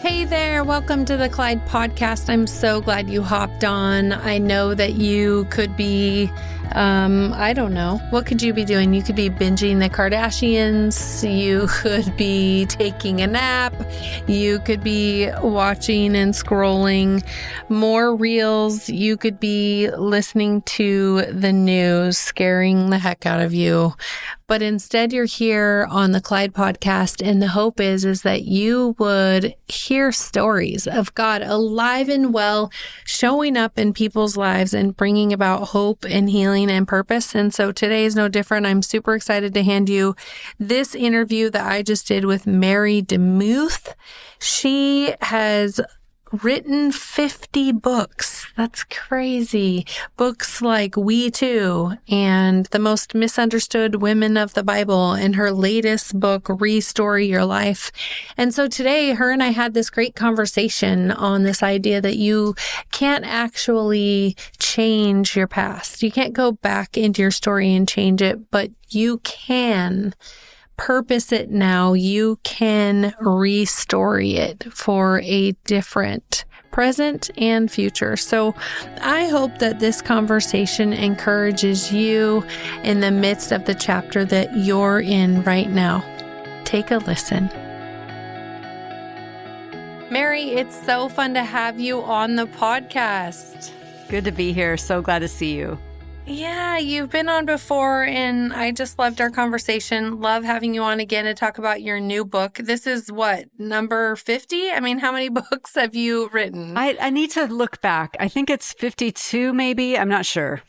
Hey there, welcome to the Clyde podcast. I'm so glad you hopped on. I know that you could be, I don't know, what could you be doing? You could be binging the Kardashians. You could be taking a nap. You could be watching and scrolling more reels. You could be listening to the news, scaring the heck out of you. But instead, you're here on the Clyde podcast, and the hope is that you would hear stories of God alive and well, showing up in people's lives and bringing about hope and healing and purpose. And so today is no different. I'm super excited to hand you this interview that I just did with Mary DeMuth. She has written 50 books. That's crazy. Books like We Too and The Most Misunderstood Women of the Bible, and her latest book, Restore Your Life. And so today, her and I had this great conversation on this idea that you can't actually change your past. You can't go back into your story and change it, but you can purpose it now. You can restore it for a different present and future. So I hope that this conversation encourages you in the midst of the chapter that you're in right now. Take a listen. Mary, it's so fun to have you on the podcast. Good to be here. So glad to see you. Yeah, you've been on before, and I just loved our conversation. Love having you on again to talk about your new book. This is what, number 50? I mean, how many books have you written? I need to look back. I think it's 52, maybe. I'm not sure.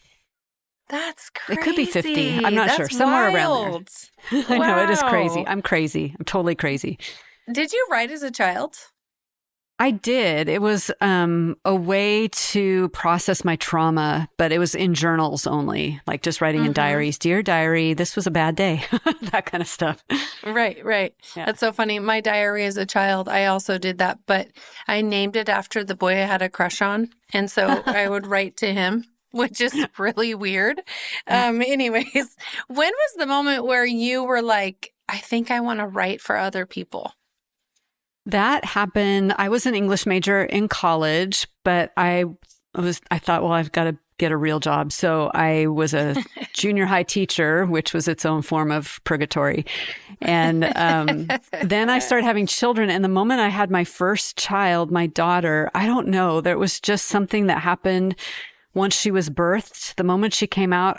That's crazy. It could be 50. I'm not sure. Somewhere around there. I know, it is crazy. I'm crazy. I'm totally crazy. Did you write as a child? I did. It was a way to process my trauma, but it was in journals only, like just writing in diaries. Dear diary, this was a bad day. That kind of stuff. Right. Yeah. That's so funny. My diary as a child, I also did that, but I named it after the boy I had a crush on. And so I would write to him, which is really weird. Anyways, when was the moment where you were like, I think I want to write for other people? That happened. I was an English major in college, but I thought, well, I've got to get a real job. So I was a junior high teacher, which was its own form of purgatory. And then I started having children. And the moment I had my first child, my daughter, I don't know, there was just something that happened once she was birthed. The moment she came out,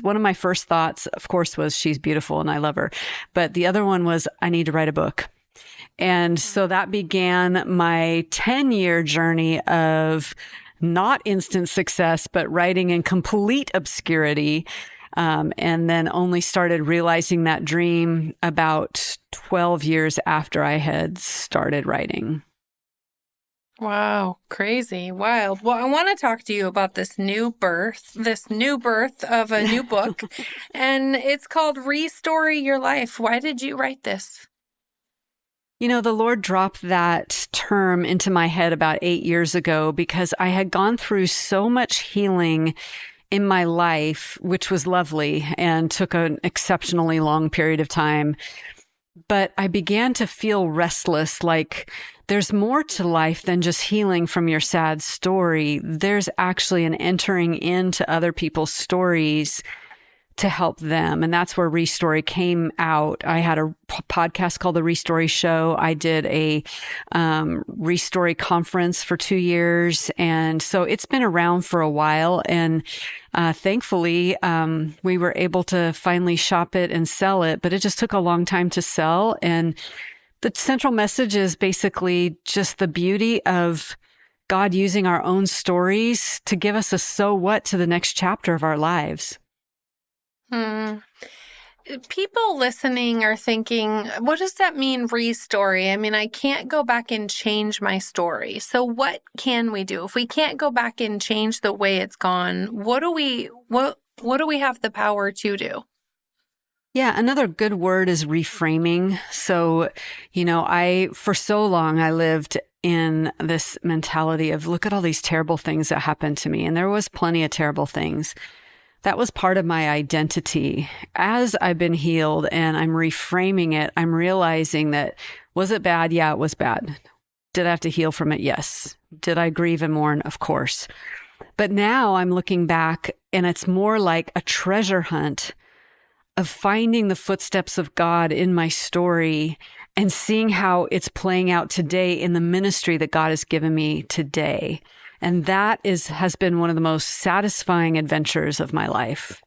one of my first thoughts, of course, was she's beautiful and I love her. But the other one was, I need to write a book. And so that began my 10-year journey of not instant success, but writing in complete obscurity. And then only started realizing that dream about 12 years after I had started writing. Wow. Crazy. Wild. Well, I want to talk to you about this new birth of a new book. And it's called Restore Your Life. Why did you write this? You know, the Lord dropped that term into my head about 8 years ago because I had gone through so much healing in my life, which was lovely and took an exceptionally long period of time. But I began to feel restless, like there's more to life than just healing from your sad story. There's actually an entering into other people's stories to help them. And that's where Restore came out. I had a podcast called The Restore Show. I did a Restore conference for 2 years. And so it's been around for a while. And thankfully, we were able to finally shop it and sell it, but it just took a long time to sell. And the central message is basically just the beauty of God using our own stories to give us a so what to the next chapter of our lives. People listening are thinking, what does that mean, restore? I mean, I can't go back and change my story. So what can we do? If we can't go back and change the way it's gone, what do we have the power to do? Yeah, another good word is reframing. So, for so long, I lived in this mentality of, look at all these terrible things that happened to me. And there was plenty of terrible things. That was part of my identity. As I've been healed and I'm reframing it, I'm realizing that, was it bad? Yeah, it was bad. Did I have to heal from it? Yes. Did I grieve and mourn? Of course. But now I'm looking back, and it's more like a treasure hunt of finding the footsteps of God in my story and seeing how it's playing out today in the ministry that God has given me today. And that has been one of the most satisfying adventures of my life.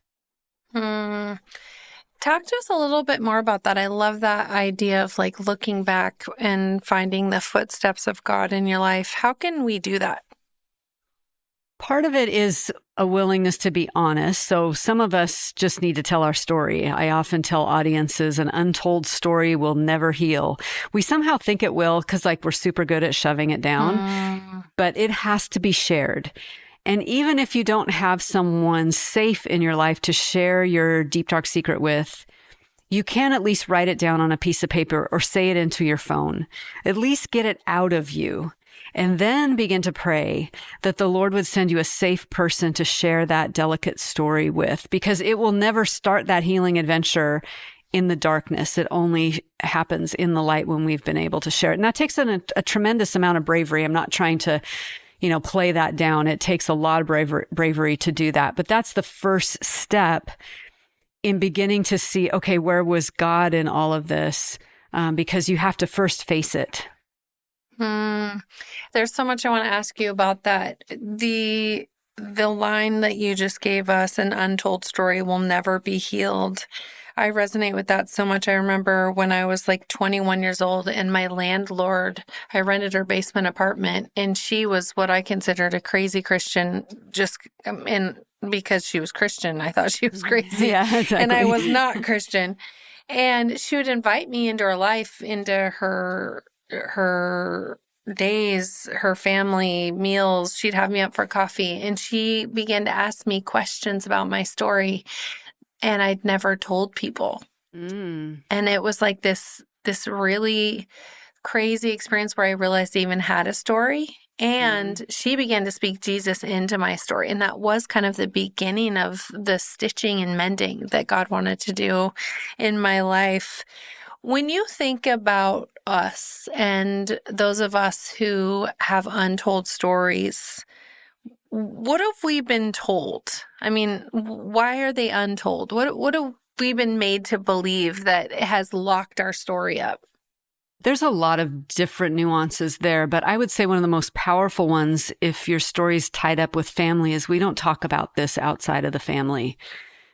Talk to us a little bit more about that. I love that idea of like looking back and finding the footsteps of God in your life. How can we do that? Part of it is a willingness to be honest. So some of us just need to tell our story. I often tell audiences an untold story will never heal. We somehow think it will because like we're super good at shoving it down, but it has to be shared. And even if you don't have someone safe in your life to share your deep, dark secret with, you can at least write it down on a piece of paper or say it into your phone. At least get it out of you. And then begin to pray that the Lord would send you a safe person to share that delicate story with, because it will never start that healing adventure in the darkness. It only happens in the light when we've been able to share it. And that takes a tremendous amount of bravery. I'm not trying to, play that down. It takes a lot of bravery to do that. But that's the first step in beginning to see, okay, where was God in all of this? Because you have to first face it. There's so much I want to ask you about that. The line that you just gave us, an untold story will never be healed. I resonate with that so much. I remember when I was like 21 years old and my landlord, I rented her basement apartment, and she was what I considered a crazy Christian, because she was Christian, I thought she was crazy. Yeah, exactly. And I was not Christian. And she would invite me into her life, into her days, her family meals. She'd have me up for coffee, and she began to ask me questions about my story, and I'd never told people. And it was like this really crazy experience where I realized I even had a story. And she began to speak Jesus into my story. And that was kind of the beginning of the stitching and mending that God wanted to do in my life. When you think about us and those of us who have untold stories, what have we been told? I mean, why are they untold? What have we been made to believe that has locked our story up? There's a lot of different nuances there, but I would say one of the most powerful ones, if your story's tied up with family, is we don't talk about this outside of the family.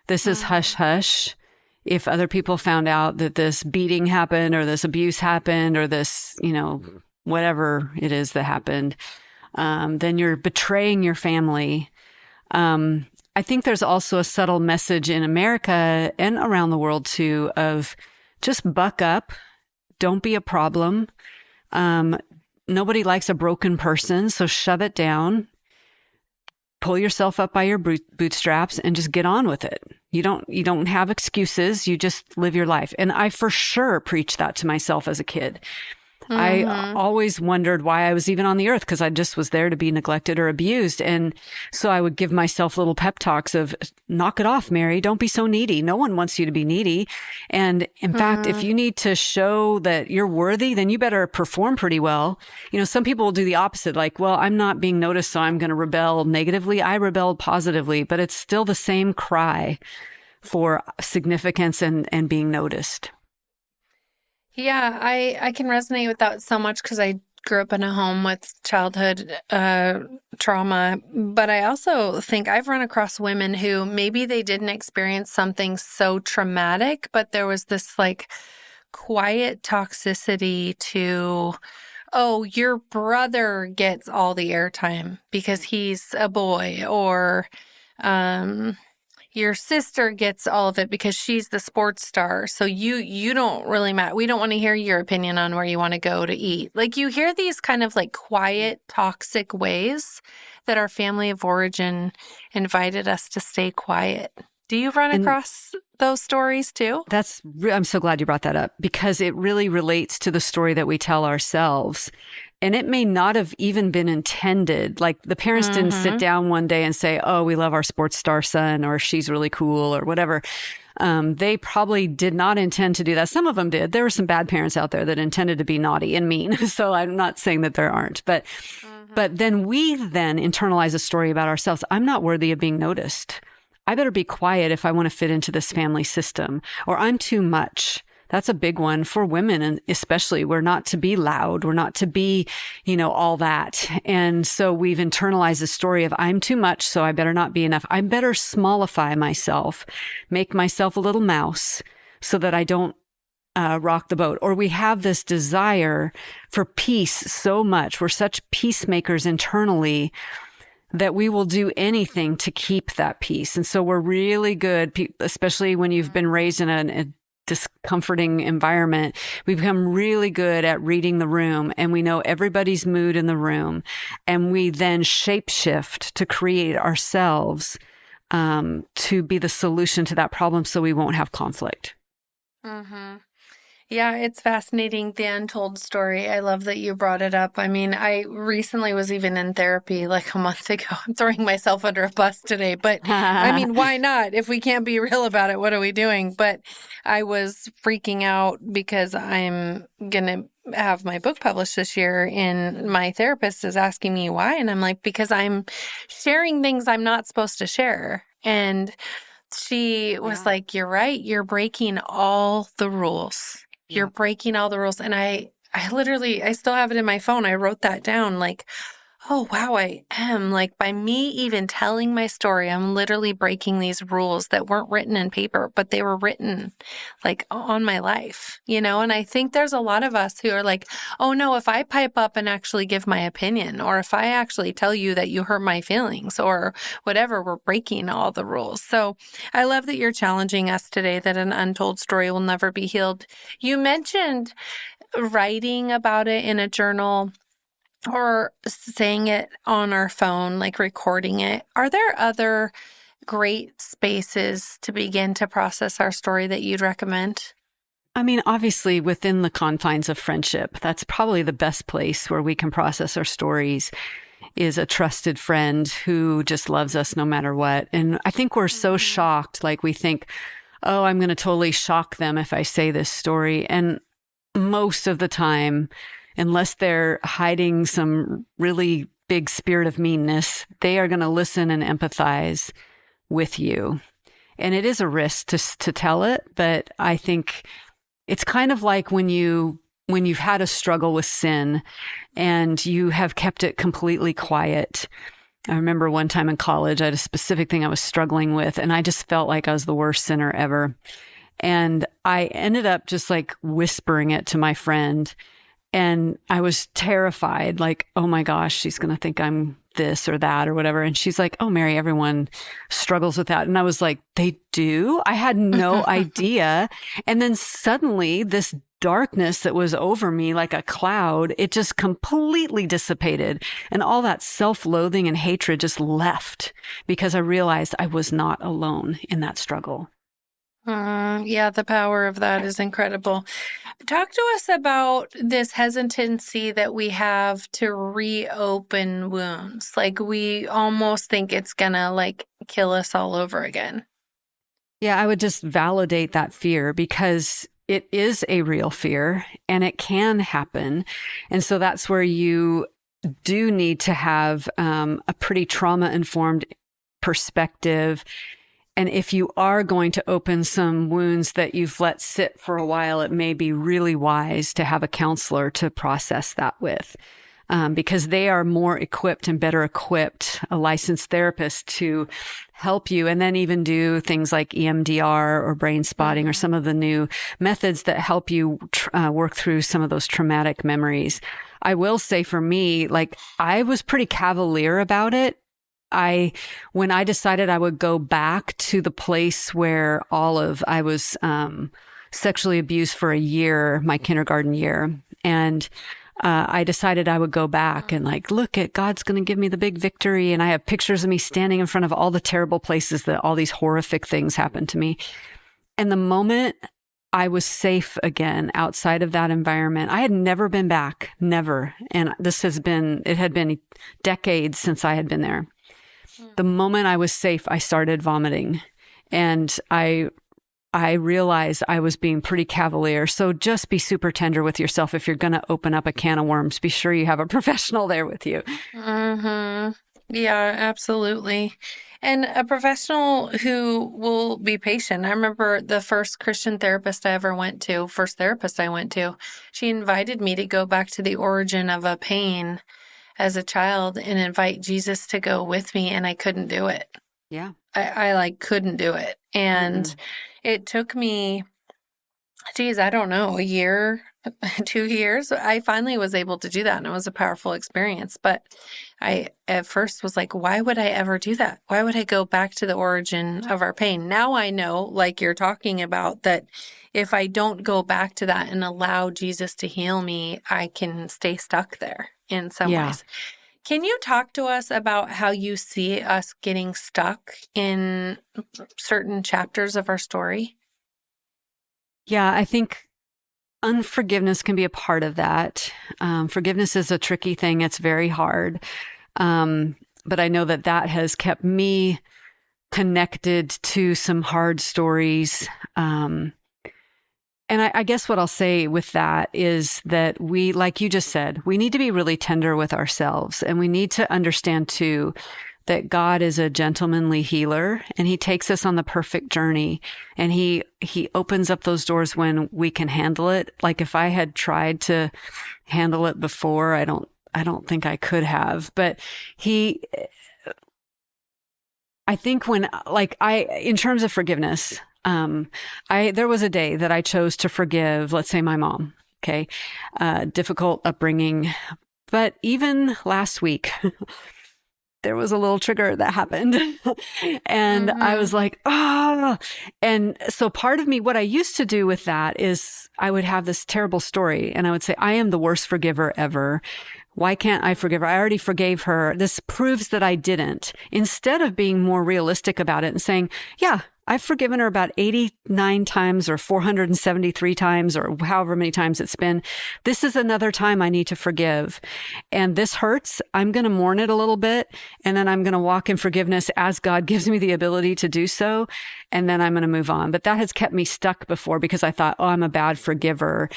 This is hush hush. If other people found out that this beating happened or this abuse happened or this, whatever it is that happened, then you're betraying your family. I think there's also a subtle message in America and around the world too of just buck up. Don't be a problem. Nobody likes a broken person, so shove it down. Pull yourself up by your bootstraps and just get on with it. You don't have excuses. You just live your life. And I for sure preached that to myself as a kid. I always wondered why I was even on the earth, because I just was there to be neglected or abused. And so I would give myself little pep talks of, knock it off, Mary. Don't be so needy. No one wants you to be needy. And in fact, if you need to show that you're worthy, then you better perform pretty well. Some people will do the opposite. Like, well, I'm not being noticed, so I'm going to rebel negatively. I rebelled positively, but it's still the same cry for significance and being noticed. Yeah, I can resonate with that so much because I grew up in a home with childhood trauma. But I also think I've run across women who maybe they didn't experience something so traumatic, but there was this like quiet toxicity to, oh, your brother gets all the airtime because he's a boy, or your sister gets all of it because she's the sports star. So you don't really matter. We don't want to hear your opinion on where you want to go to eat. Like, you hear these kind of like quiet, toxic ways that our family of origin invited us to stay quiet. Do you run across those stories too? I'm so glad you brought that up, because it really relates to the story that we tell ourselves. And it may not have even been intended. Like the parents didn't sit down one day and say, oh, we love our sports star son, or she's really cool, or whatever. They probably did not intend to do that. Some of them did. There were some bad parents out there that intended to be naughty and mean. So I'm not saying that there aren't, but then we then internalize a story about ourselves. I'm not worthy of being noticed. I better be quiet if I want to fit into this family system, or I'm too much. That's a big one for women. And especially, we're not to be loud. We're not to be, all that. And so we've internalized the story of I'm too much, so I better not be enough. I better smallify myself, make myself a little mouse so that I don't rock the boat. Or we have this desire for peace so much. We're such peacemakers internally that we will do anything to keep that peace. And so we're really good, especially when you've been raised in a discomforting environment, we become really good at reading the room, and we know everybody's mood in the room. And we then shapeshift to create ourselves to be the solution to that problem so we won't have conflict. Mm-hmm. Yeah, it's fascinating, the untold story. I love that you brought it up. I mean, I recently was even in therapy like a month ago. I'm throwing myself under a bus today, but I mean, why not? If we can't be real about it, what are we doing? But I was freaking out because I'm going to have my book published this year, and my therapist is asking me why. And I'm like, because I'm sharing things I'm not supposed to share. And she was like, you're right. You're breaking all the rules. You're breaking all the rules. And I still have it in my phone. I wrote that down like, oh, wow, I am. Like, by me even telling my story, I'm literally breaking these rules that weren't written in paper, but they were written like on my life, And I think there's a lot of us who are like, oh no, if I pipe up and actually give my opinion, or if I actually tell you that you hurt my feelings or whatever, we're breaking all the rules. So I love that you're challenging us today that an untold story will never be healed. You mentioned writing about it in a journal, or saying it on our phone, like recording it. Are there other great spaces to begin to process our story that you'd recommend? I mean, obviously, within the confines of friendship, that's probably the best place where we can process our stories, is a trusted friend who just loves us no matter what. And I think we're so shocked, like we think, oh, I'm going to totally shock them if I say this story. And most of the time, unless they're hiding some really big spirit of meanness, they are going to listen and empathize with you. And it is a risk to tell it, but I think it's kind of like when you've had a struggle with sin and you have kept it completely quiet. I remember one time in college, I had a specific thing I was struggling with, and I just felt like I was the worst sinner ever. And I ended up just like whispering it to my friend. And I was terrified, like, oh my gosh, she's going to think I'm this or that or whatever. And she's like, oh, Mary, everyone struggles with that. And I was like, they do? I had no idea. And then suddenly this darkness that was over me like a cloud, it just completely dissipated. And all that self-loathing and hatred just left because I realized I was not alone in that struggle. Yeah, the power of that is incredible. Talk to us about this hesitancy that we have to reopen wounds. Like, we almost think it's gonna like kill us all over again. Yeah, I would just validate that fear because it is a real fear and it can happen. And so that's where you do need to have a pretty trauma-informed perspective. And if you are going to open some wounds that you've let sit for a while, it may be really wise to have a counselor to process that with, because they are more equipped and better equipped, a licensed therapist, to help you, and then even do things like EMDR or brain spotting or some of the new methods that help you work through some of those traumatic memories. I will say for me, like, I was pretty cavalier about it. When I decided I would go back to the place where I was sexually abused for a year, my kindergarten year, and I decided I would go back and like, look at God's going to give me the big victory. And I have pictures of me standing in front of all the terrible places that all these horrific things happened to me. And the moment I was safe again outside of that environment. I had never been back, never. And it had been decades since I had been there. The moment I was safe, I started vomiting, and I realized I was being pretty cavalier. So just be super tender with yourself. If you're going to open up a can of worms, be sure you have a professional there with you. Mm-hmm. Yeah, absolutely. And a professional who will be patient. I remember the first Christian therapist I went to, she invited me to go back to the origin of a pain as a child and invite Jesus to go with me, and I couldn't do it. Yeah. I couldn't do it. And it took me, I don't know, a year, 2 years. I finally was able to do that, and it was a powerful experience. But I at first was like, why would I ever do that? Why would I go back to the origin of our pain? Now I know, like you're talking about, that if I don't go back to that and allow Jesus to heal me, I can stay stuck there in some ways. Can you talk to us about how you see us getting stuck in certain chapters of our story? Yeah, I think unforgiveness can be a part of that. Forgiveness is a tricky thing. It's very hard. But I know that has kept me connected to some hard stories. And I guess what I'll say with that is that we, like you just said, we need to be really tender with ourselves. And we need to understand too that God is a gentlemanly healer, and he takes us on the perfect journey, and he opens up those doors when we can handle it. Like if I had tried to handle it before, I don't think I could have, but I think in terms of forgiveness, there was a day that I chose to forgive, let's say my mom. Okay. Difficult upbringing, but even last week, there was a little trigger that happened and I was like, oh, and so part of me, what I used to do with that is I would have this terrible story and I would say, I am the worst forgiver ever. Why can't I forgive her? I already forgave her. This proves that I didn't. Instead of being more realistic about it and saying, yeah, I've forgiven her about 89 times or 473 times or however many times it's been. This is another time I need to forgive. And this hurts. I'm going to mourn it a little bit. And then I'm going to walk in forgiveness as God gives me the ability to do so. And then I'm going to move on. But that has kept me stuck before because I thought, oh, I'm a bad forgiver.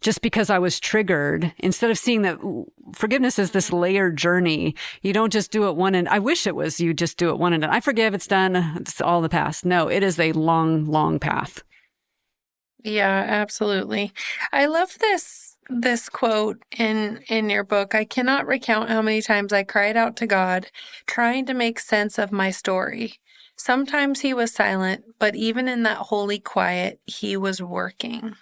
Just because I was triggered, instead of seeing that forgiveness is this layered journey, you don't just do it one and I wish it was you just do it one and done. I forgive, it's done, it's all the past. No, it is a long, long path. Yeah, absolutely. I love this quote in your book. I cannot recount how many times I cried out to God, trying to make sense of my story. Sometimes he was silent, but even in that holy quiet, he was working.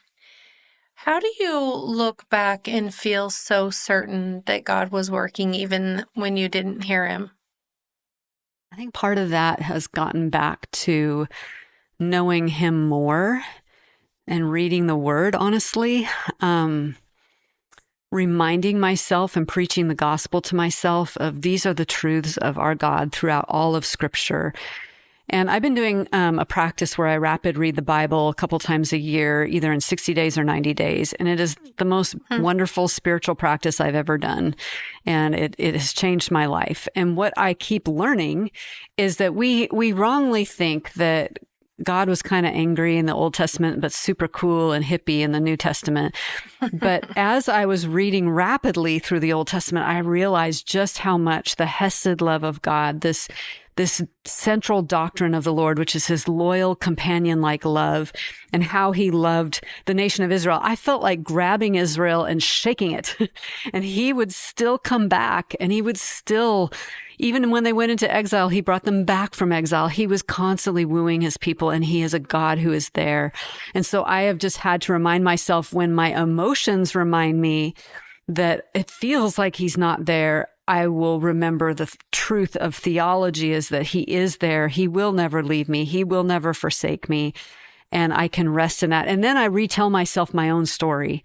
How do you look back and feel so certain that God was working even when you didn't hear him? I think part of that has gotten back to knowing him more and reading the word, honestly, reminding myself and preaching the gospel to myself of these are the truths of our God throughout all of Scripture. And I've been doing a practice where I rapid read the Bible a couple times a year, either in 60 days or 90 days. And it is the most wonderful spiritual practice I've ever done. And it has changed my life. And what I keep learning is that we wrongly think that God was kind of angry in the Old Testament, but super cool and hippie in the New Testament. But as I was reading rapidly through the Old Testament, I realized just how much the Hesed love of God, this central doctrine of the Lord, which is his loyal companion-like love, and how he loved the nation of Israel. I felt like grabbing Israel and shaking it. And he would still come back, and he would still, even when they went into exile, he brought them back from exile. He was constantly wooing his people, and he is a God who is there. And so I have just had to remind myself when my emotions remind me that it feels like he's not there, I will remember the truth of theology is that he is there. He will never leave me. He will never forsake me. And I can rest in that. And then I retell myself my own story.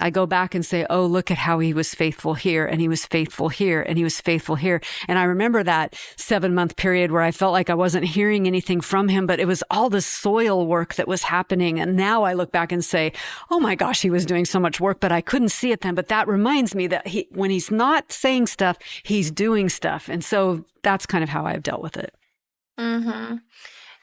I go back and say, oh, look at how he was faithful here, and he was faithful here, and he was faithful here. And I remember that 7-month period where I felt like I wasn't hearing anything from him, but it was all the soil work that was happening. And now I look back and say, oh my gosh, he was doing so much work, but I couldn't see it then. But that reminds me that when he's not saying stuff, he's doing stuff. And so that's kind of how I've dealt with it. Mm-hmm.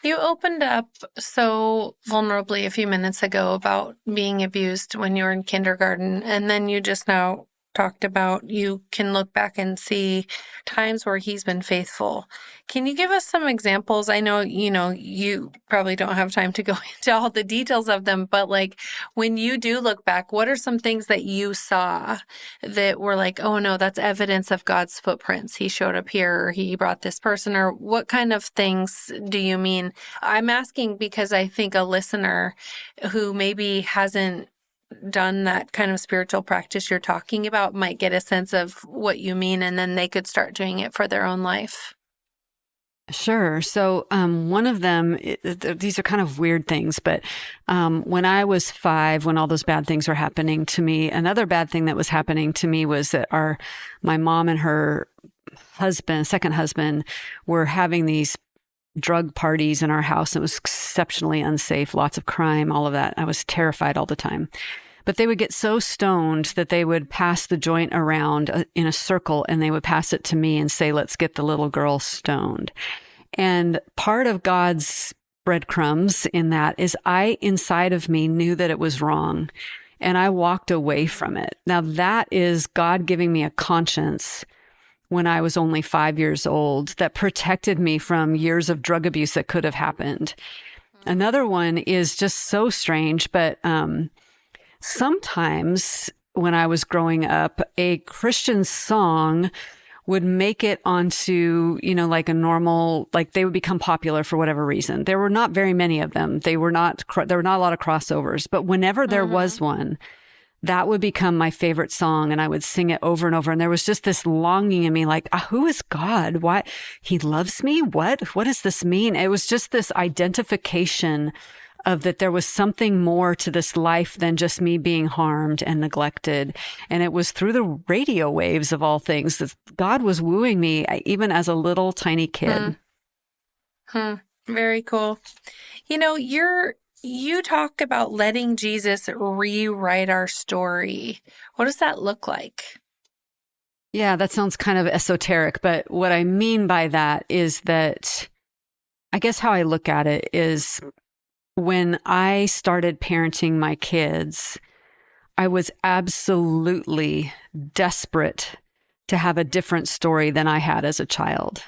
You opened up so vulnerably a few minutes ago about being abused when you were in kindergarten, and then you just now talked about you can look back and see times where he's been faithful. Can you give us some examples? I know, you probably don't have time to go into all the details of them, but like when you do look back, what are some things that you saw that were like, oh no, that's evidence of God's footprints. He showed up here, or he brought this person, or what kind of things do you mean? I'm asking because I think a listener who maybe hasn't done that kind of spiritual practice you're talking about might get a sense of what you mean, and then they could start doing it for their own life. Sure. So one of them, these are kind of weird things, but when I was 5, when all those bad things were happening to me, another bad thing that was happening to me was that my mom and her second husband, were having these drug parties in our house. It was exceptionally unsafe, lots of crime, all of that. I was terrified all the time. But they would get so stoned that they would pass the joint around in a circle, and they would pass it to me and say, let's get the little girl stoned. And part of God's breadcrumbs in that is inside of me, knew that it was wrong, and I walked away from it. Now that is God giving me a conscience when I was only 5 years old that protected me from years of drug abuse that could have happened. Another one is just so strange, but sometimes when I was growing up, a Christian song would make it onto, like a normal, like they would become popular for whatever reason. There were not very many of them. There were not a lot of crossovers, but whenever there was one, that would become my favorite song, and I would sing it over and over. And there was just this longing in me, like, who is God? Why? He loves me? What does this mean? It was just this identification of that there was something more to this life than just me being harmed and neglected. And it was through the radio waves of all things that God was wooing me, even as a little tiny kid. Very cool. You talk about letting Jesus rewrite our story. What does that look like? Yeah, that sounds kind of esoteric, but what I mean by that is that I guess how I look at it is when I started parenting my kids, I was absolutely desperate to have a different story than I had as a child.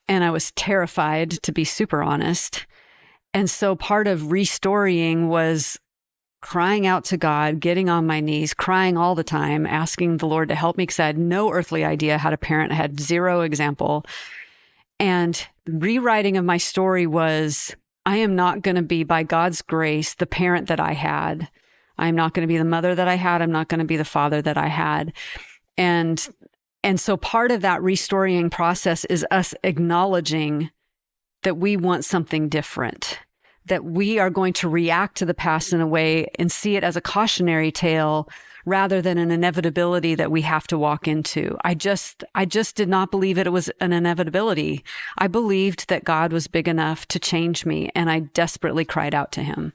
And I was terrified, to be super honest. And so part of restorying was crying out to God, getting on my knees, crying all the time, asking the Lord to help me because I had no earthly idea how to parent. I had zero example. And rewriting of my story was, I am not going to be, by God's grace, the parent that I had. I'm not going to be the mother that I had. I'm not going to be the father that I had. And so part of that restorying process is us acknowledging that we want something different, that we are going to react to the past in a way and see it as a cautionary tale rather than an inevitability that we have to walk into. I just did not believe it was an inevitability. I believed that God was big enough to change me, and I desperately cried out to him.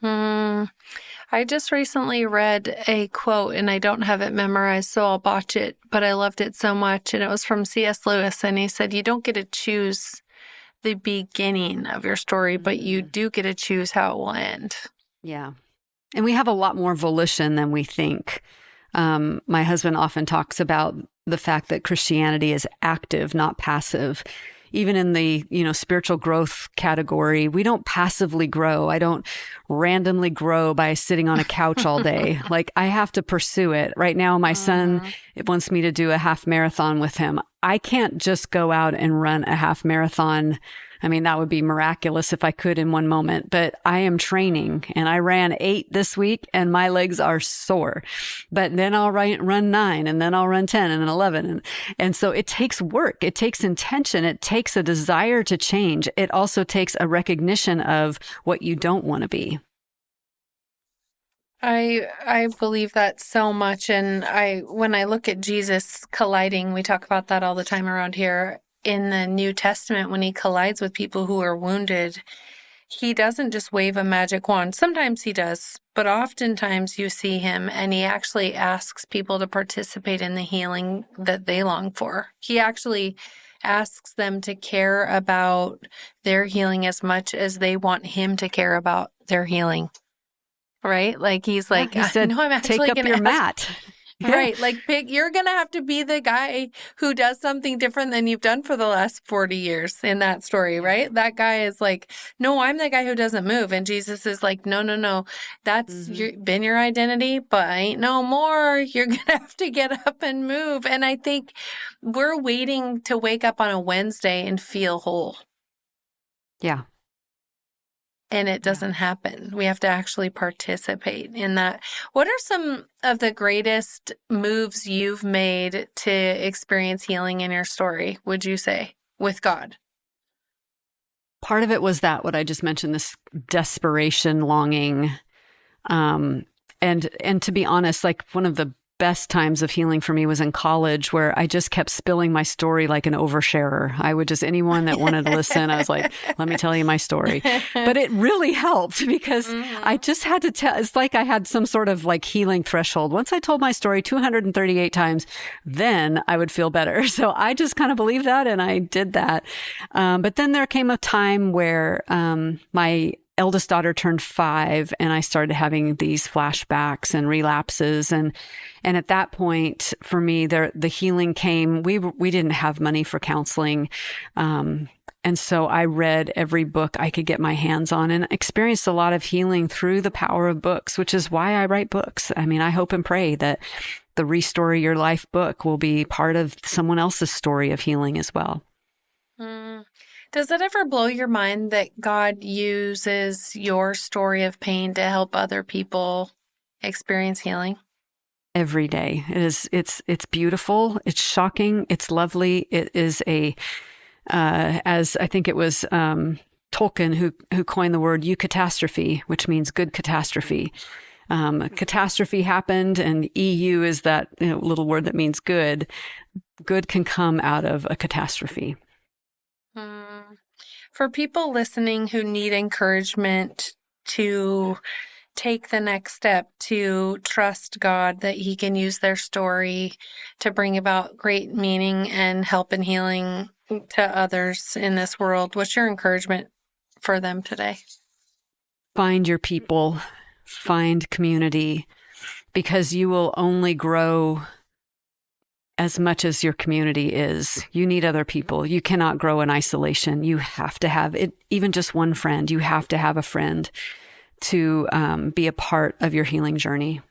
I just recently read a quote, and I don't have it memorized, so I'll botch it, but I loved it so much. And it was from C.S. Lewis, and he said, you don't get to choose the beginning of your story, but you do get to choose how it will end. Yeah. And we have a lot more volition than we think. My husband often talks about the fact that Christianity is active, not passive. Even in the, spiritual growth category, we don't passively grow. I don't randomly grow by sitting on a couch all day. Like, I have to pursue it. Right now, my son wants me to do a half marathon with him. I can't just go out and run a half marathon. I mean, that would be miraculous if I could in one moment, but I am training, and I ran 8 this week and my legs are sore, but then I'll run 9, and then I'll run 10 and then 11. And so it takes work. It takes intention. It takes a desire to change. It also takes a recognition of what you don't want to be. I believe that so much. And when I look at Jesus colliding, we talk about that all the time around here in the New Testament, when he collides with people who are wounded, he doesn't just wave a magic wand. Sometimes he does, but oftentimes you see him and he actually asks people to participate in the healing that they long for. He actually asks them to care about their healing as much as they want him to care about their healing. Right? Like he's like, he said, no, I'm actually take up going your to mat. Right. Like you're going to have to be the guy who does something different than you've done for the last 40 years in that story, right? That guy is like, no, I'm the guy who doesn't move. And Jesus is like, no. That's been your identity, but ain't no more. You're going to have to get up and move. And I think we're waiting to wake up on a Wednesday and feel whole. Yeah. And it doesn't happen. We have to actually participate in that. What are some of the greatest moves you've made to experience healing in your story, would you say, with God? Part of it was that, what I just mentioned, this desperation, longing. And to be honest, like one of the best times of healing for me was in college, where I just kept spilling my story like an oversharer. I would just, anyone that wanted to listen, I was like, let me tell you my story. But it really helped because I just had to tell, it's like I had some sort of like healing threshold. Once I told my story 238 times, then I would feel better. So I just kind of believed that and I did that. But then there came a time where my eldest daughter turned 5 and I started having these flashbacks and relapses. And at that point for me, the healing came. We didn't have money for counseling. And so I read every book I could get my hands on and experienced a lot of healing through the power of books, which is why I write books. I mean, I hope and pray that the Restore Your Life book will be part of someone else's story of healing as well. Does it ever blow your mind that God uses your story of pain to help other people experience healing? Every day. It's beautiful. It's shocking. It's lovely. It is as I think it was Tolkien who coined the word eucatastrophe, which means good catastrophe. A catastrophe happened, and EU is that little word that means good. Good can come out of a catastrophe. For people listening who need encouragement to take the next step, to trust God that He can use their story to bring about great meaning and help and healing to others in this world, what's your encouragement for them today? Find your people, find community, because you will only grow as much as your community is. You need other people. You cannot grow in isolation. You have to have it, even just one friend. You have to have a friend to be a part of your healing journey.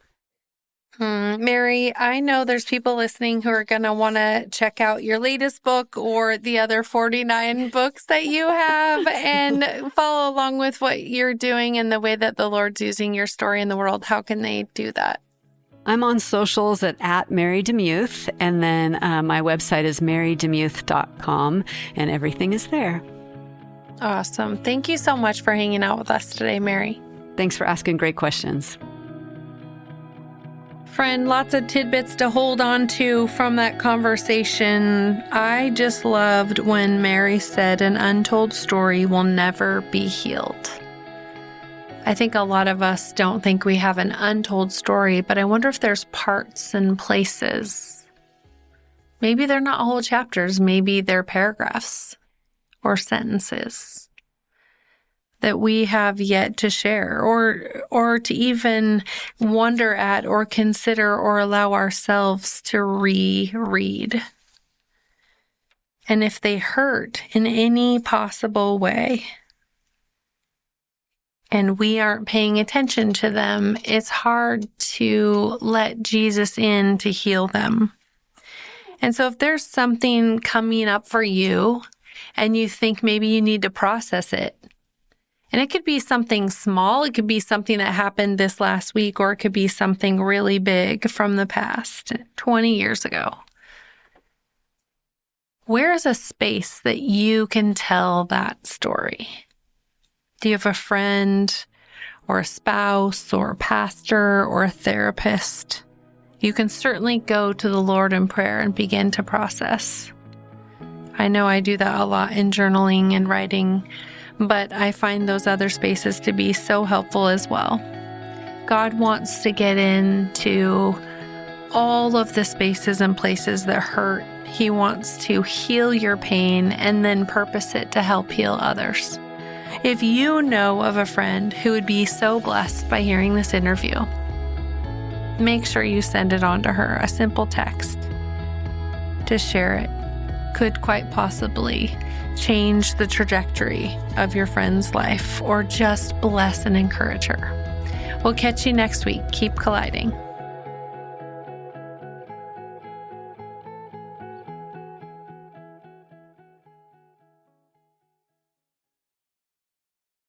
Mary, I know there's people listening who are going to want to check out your latest book or the other 49 books that you have and follow along with what you're doing and the way that the Lord's using your story in the world. How can they do that? I'm on socials at Mary DeMuth, and then my website is marydemuth.com, and everything is there. Awesome. Thank you so much for hanging out with us today, Mary. Thanks for asking great questions. Friend, lots of tidbits to hold on to from that conversation. I just loved when Mary said an untold story will never be healed. I think a lot of us don't think we have an untold story, but I wonder if there's parts and places. Maybe they're not whole chapters, maybe they're paragraphs or sentences that we have yet to share or to even wonder at or consider or allow ourselves to reread. And if they hurt in any possible way, and we aren't paying attention to them, it's hard to let Jesus in to heal them. And so if there's something coming up for you and you think maybe you need to process it, and it could be something small, it could be something that happened this last week, or it could be something really big from the past, 20 years ago. Where is a space that you can tell that story? Do you have a friend or a spouse or a pastor or a therapist. You can certainly go to the Lord in prayer and begin to process. I know I do that a lot in journaling and writing, but I find those other spaces to be so helpful as well. God wants to get into all of the spaces and places that hurt. He wants to heal your pain and then purpose it to help heal others. If you know of a friend who would be so blessed by hearing this interview, make sure you send it on to her, a simple text. To share it could quite possibly change the trajectory of your friend's life or just bless and encourage her. We'll catch you next week. Keep colliding.